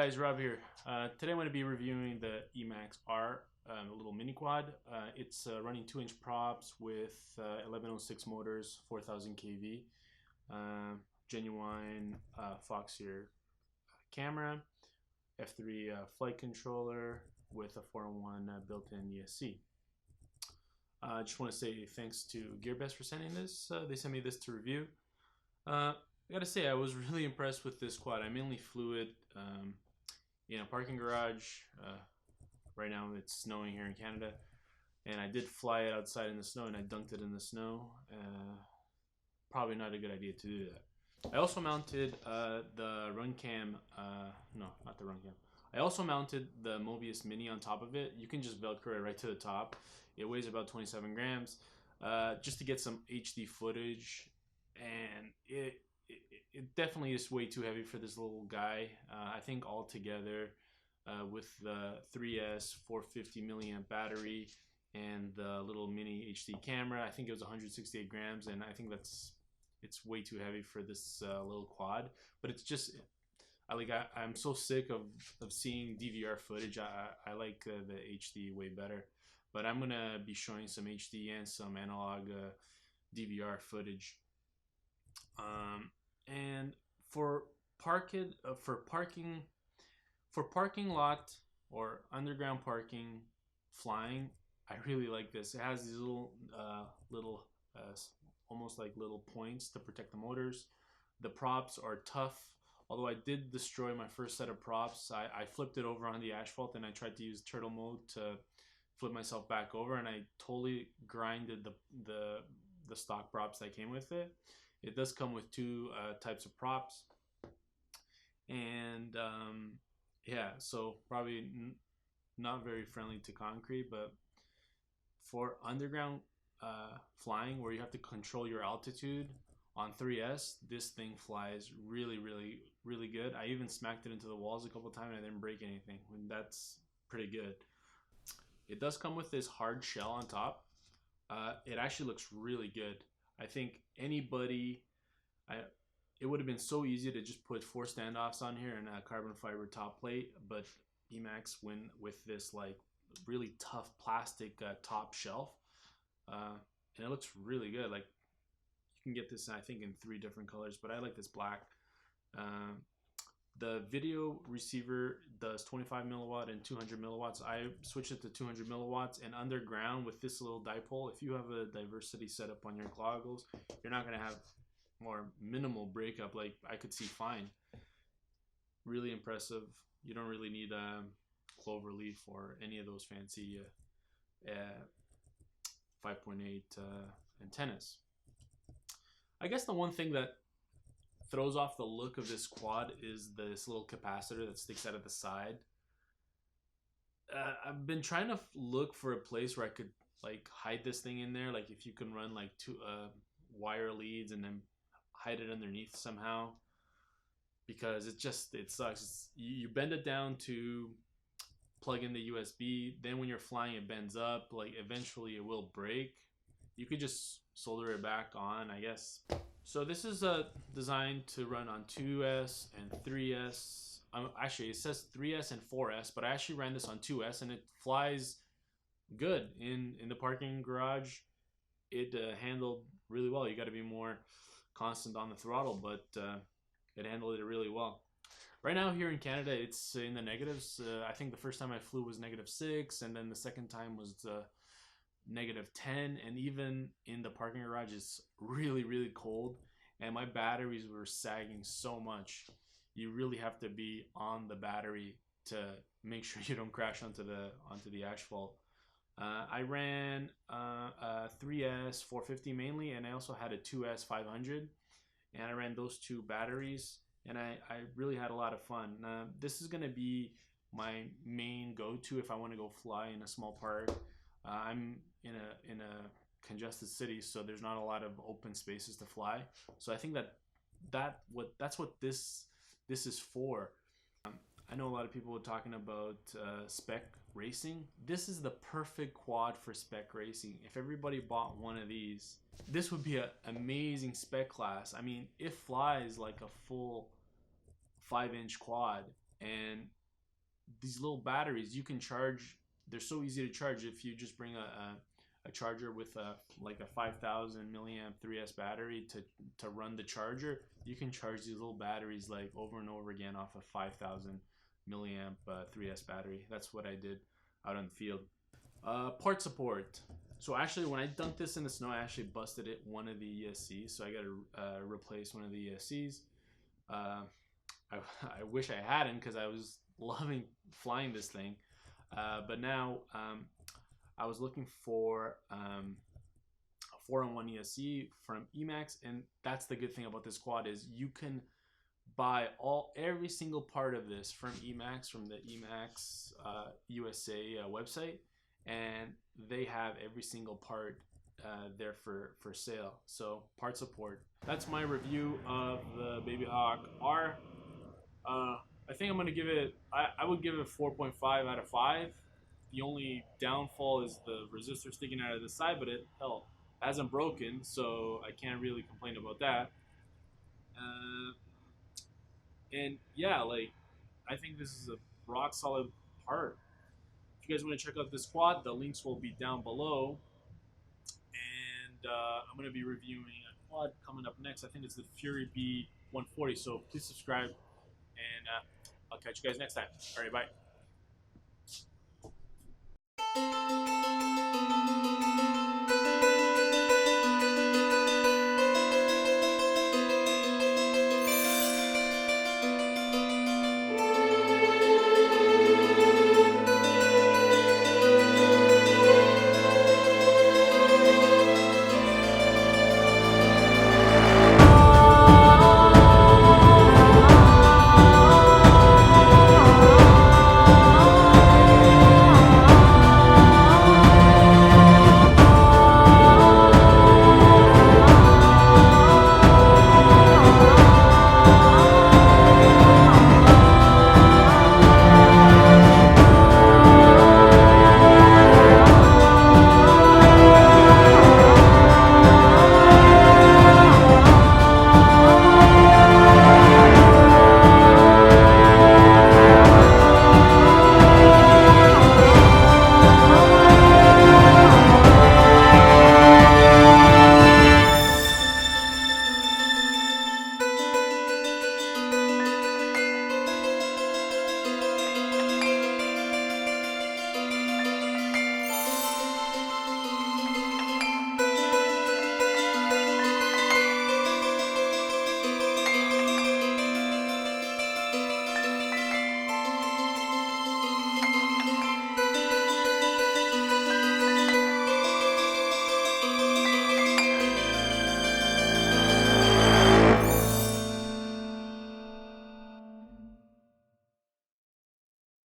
guys, Rob here. Today I'm going to be reviewing the Emax R, a little mini quad. It's running 2-inch props with 1106 motors, 4000 kV, genuine Foxeer camera, F3 flight controller with a 4-in-1 built-in ESC. I just want to say thanks to GearBest for sending this. They sent me this to review. I gotta say, I was really impressed with this quad. I mainly flew it in a parking garage. Right now it's snowing here in Canada, and I did fly it outside in the snow, and I dunked it in the snow. Probably not a good idea to do that. I also mounted the run cam. No, not the run cam. I also mounted the Mobius Mini on top of it. You can just Velcro it right to the top. It weighs about 27 grams, just to get some HD footage, and it definitely is way too heavy for this little guy. I think altogether, with the 3S 450 milliamp battery and the little mini HD camera, I think it was 168 grams, and I think it's way too heavy for this little quad. But it's just, I'm so sick of seeing DVR footage. I like the HD way better. But I'm gonna be showing some HD and some analog DVR footage. And for parking lot or underground parking flying, I really like this. It has these little almost like little points to protect the motors. The props are tough. Although I did destroy my first set of props, I flipped it over on the asphalt, and I tried to use turtle mode to flip myself back over, and I totally grinded the stock props that came with it. It does come with two types of props, and yeah, so probably not very friendly to concrete, but for underground flying where you have to control your altitude on 3S, this thing flies really, really, really good. I even smacked it into the walls a couple times and I didn't break anything, and that's pretty good. It does come with this hard shell on top. It actually looks really good. I think anybody, it would have been so easy to just put 4 standoffs on here and a carbon fiber top plate, but Emax went with this like really tough plastic top shelf, and it looks really good. Like, you can get this, I think, in 3 different colors, but I like this black. The video receiver does 25 milliwatt and 200 milliwatts. I switched it to 200 milliwatts, and underground with this little dipole, if you have a diversity setup on your goggles, you're not going to have more minimal breakup. Like, I could see fine. Really impressive. You don't really need clover leaf or any of those fancy 5.8 antennas. I guess the one thing that throws off the look of this quad is this little capacitor that sticks out of the side. I've been trying to look for a place where I could like hide this thing in there, like if you can run like 2 wire leads and then hide it underneath somehow, because it sucks. You bend it down to plug in the USB, then when you're flying it bends up. Like, eventually it will break. You could just solder it back on, I guess. So this is designed to run on 2S and 3S. Actually, it says 3S and 4S, but I actually ran this on 2S, and it flies good in the parking garage. It handled really well. You got to be more constant on the throttle, but it handled it really well. Right now here in Canada, it's in the negatives. I think the first time I flew was -6, and then the second time was -10, and even in the parking garage it's really, really cold, and my batteries were sagging so much. You really have to be on the battery to make sure you don't crash onto the asphalt. I ran a 3S 450 mainly, and I also had a 2S 500, and I ran those 2 batteries, and I really had a lot of fun. This is going to be my main go-to if I want to go fly in a small park. I'm in a congested city, so there's not a lot of open spaces to fly. So I think that's what this is for. I know a lot of people are talking about spec racing. This is the perfect quad for spec racing. If everybody bought one of these, this would be an amazing spec class. I mean, it flies like a full 5-inch quad, And these little batteries you can charge. They're so easy to charge if you just bring a charger with a like a 5,000 milliamp 3S battery to run the charger. You can charge these little batteries like over and over again off a 5,000 milliamp 3S battery. That's what I did out on the field. Part support. So actually, when I dunked this in the snow, I actually busted one of the ESCs. So I got to replace one of the ESCs. Uh, I wish I hadn't because I was loving flying this thing. But now I was looking for a 4-on-1 ESC from Emax, and that's the good thing about this quad is you can buy every single part of this from Emax, from the Emax USA website, and they have every single part there for sale. So part support. That's my review of the Babyhawk R. I think I'm gonna give it. I would give it 4.5 out of 5. The only downfall is the resistor sticking out of the side, but it hasn't broken, so I can't really complain about that. Uh, and yeah, like I think this is a rock solid part. If you guys want to check out this quad, the links will be down below. And I'm going to be reviewing a quad coming up next. I think it's the Fury B140. So please subscribe, and I'll catch you guys next time. All right, bye.